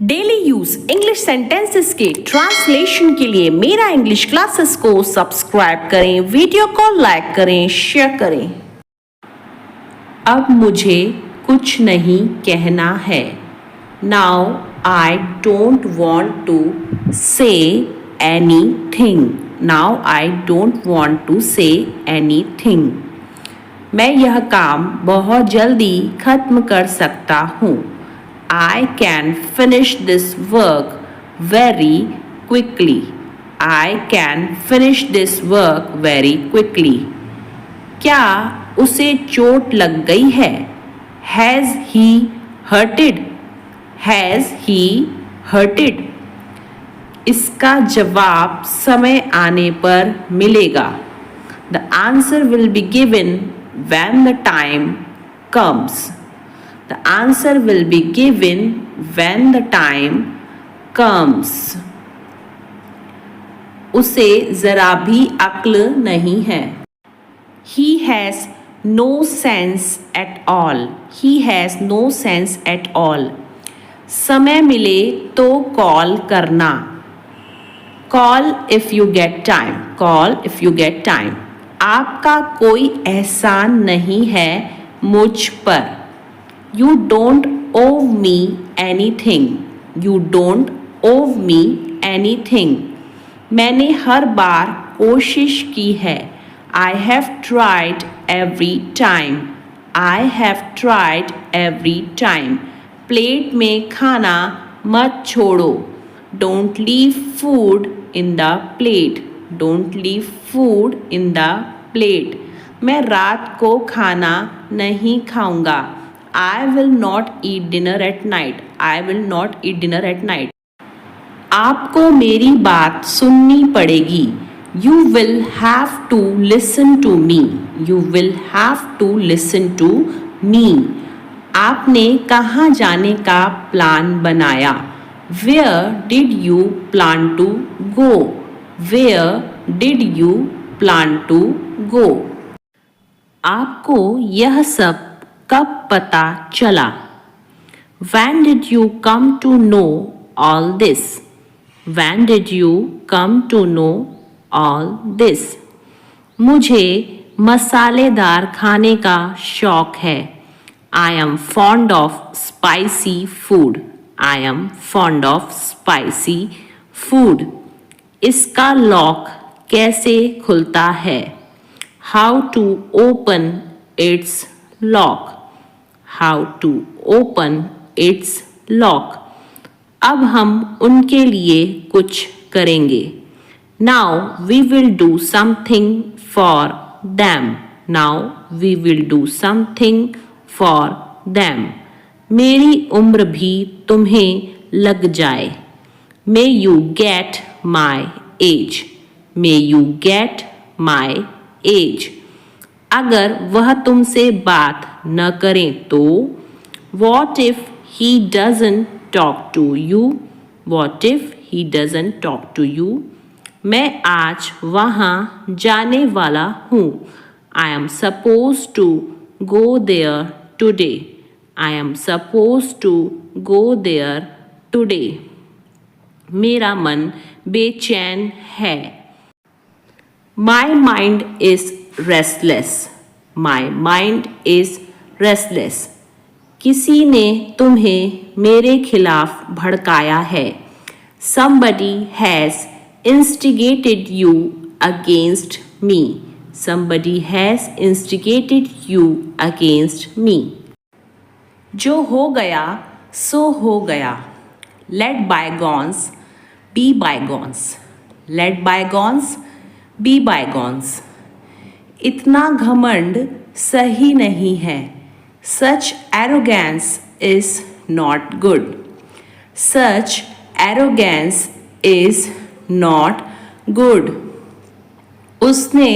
Daily use English sentences के translation के लिए मेरा इंग्लिश क्लासेस को सब्सक्राइब करें, वीडियो को लाइक करें, शेयर करें। अब मुझे कुछ नहीं कहना है। Now I don't want to say anything. Now I don't want to say anything. मैं यह काम बहुत जल्दी खत्म कर सकता हूँ। I can finish this work very quickly. I can finish this work very quickly. क्या उसे चोट लग गई है? Has he hurted? Has he hurted? इसका जवाब समय आने पर मिलेगा। The answer will be given when the time comes. The answer will be given when the time comes. उसे जरा भी अक्ल नहीं है। He has no sense at all. He has no sense at all. समय मिले तो कॉल करना। Call if you get time. Call if you get time. आपका कोई एहसान नहीं है मुझ पर। You don't owe me anything. You don't owe me anything. मैंने हर बार कोशिश की है। I have tried every time. I have tried every time. Plate में खाना मत छोड़ो। Don't leave food in the plate. Don't leave food in the plate. मैं रात को खाना नहीं खाऊंगा। I will not eat dinner at night. I will not eat dinner at night. आपको मेरी बात सुननी पड़ेगी। You will have to listen to me. You will have to listen to me. आपने कहाँ जाने का प्लान बनाया? Where did you plan to go? Where did you plan to go? आपको यह सब कब पता चला? When did you come to know all this? When did you come to know all this? मुझे मसालेदार खाने का शौक है। I am fond of spicy food. I am fond of spicy food. इसका लॉक कैसे खुलता है? How to open its lock. How to open its lock. अब हम उनके लिए कुछ करेंगे। Now we will do something for them. Now we will do something for them. मेरी उम्र भी तुम्हें लग जाए। May you get my age. May you get my age. अगर वह तुमसे बात न करें तो? What if he doesn't talk to you? What if he doesn't talk to you? मैं आज वहाँ जाने वाला हूँ। I am supposed to go there today. I am supposed to go there today. मेरा मन बेचैन है। My mind is restless. My mind is restless. किसी ने तुम्हें मेरे खिलाफ भड़काया है। Somebody has instigated you against me. Somebody has instigated you against me. जो हो गया सो हो गया। Let bygones be bygones. Let bygones be bygones. इतना घमंड सही नहीं है। Such arrogance is not good. Such arrogance is not good. उसने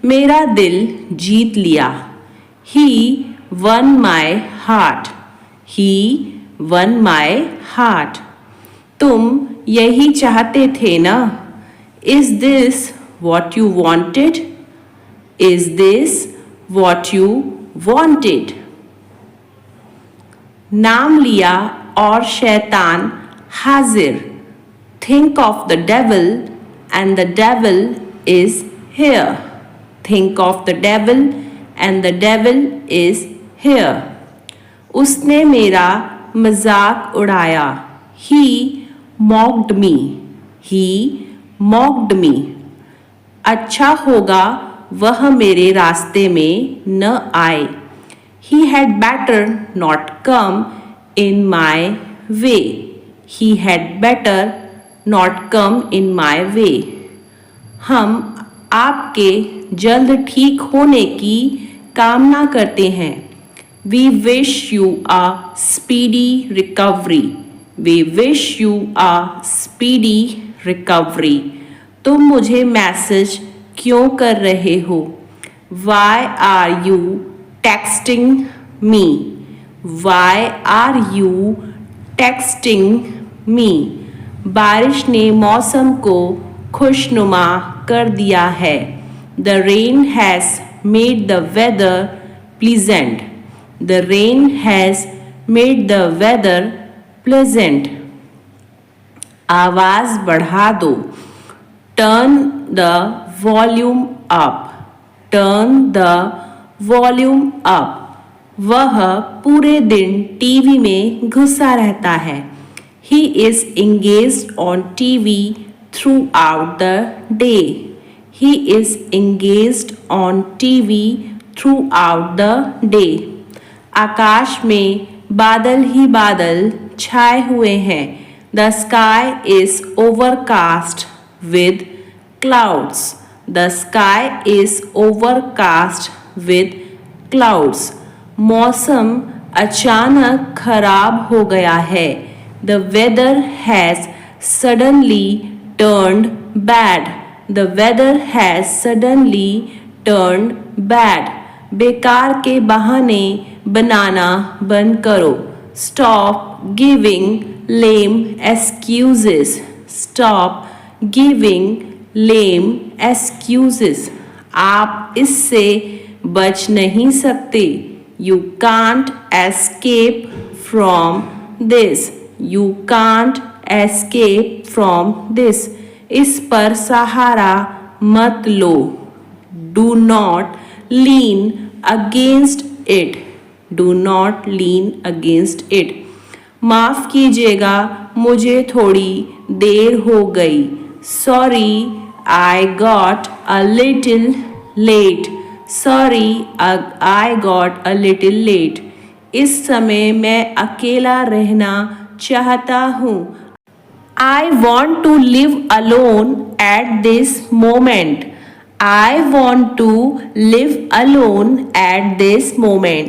मेरा दिल जीत लिया। He won my heart. He won my heart. तुम यही चाहते थे ना? Is this what you wanted? Is this what you wanted? नाम लिया और शैतान हाजिर. Think of the devil and the devil is here. Think of the devil and the devil is here. उसने मेरा मजाक उड़ाया. He mocked me. He mocked me. अच्छा होगा वह मेरे रास्ते में न आए. He had better not come in my way. He had better not come in my way. हम आपके जल्द ठीक होने की कामना करते हैं. We wish you a speedy recovery. We wish you a speedy recovery. तुम मुझे मैसेज क्यों कर रहे हो? Why are you texting me? Why are you texting me? बारिश ने मौसम को खुशनुमा कर दिया है. The rain has made the weather pleasant. The rain has made the weather pleasant. आवाज़ बढ़ा दो. Turn the volume up. Turn the volume up. वह पूरे दिन टीवी में घुसा रहता है. He is engaged on TV throughout the day. He is engaged on TV throughout the day. आकाश में बादल ही बादल छाए हुए हैं. The sky is overcast with clouds. The sky is overcast with clouds. मौसम अचानक खराब हो गया है. The weather has suddenly turned bad. The weather has suddenly turned bad. बेकार के बहाने बनाना बंद करो. Stop giving lame excuses. Stop giving lame excuses. आप इससे बच नहीं सकते. You can't escape from this. You can't escape from this. इस पर सहारा मत लो. Do not lean against it. Do not lean against it. माफ़ कीजिएगा मुझे थोड़ी देर हो गई. Sorry, I got a little late. Sorry, I got a little late. इस समय मैं अकेला रहना चाहता हूँ. I want to live alone at this moment. I want to live alone at this moment.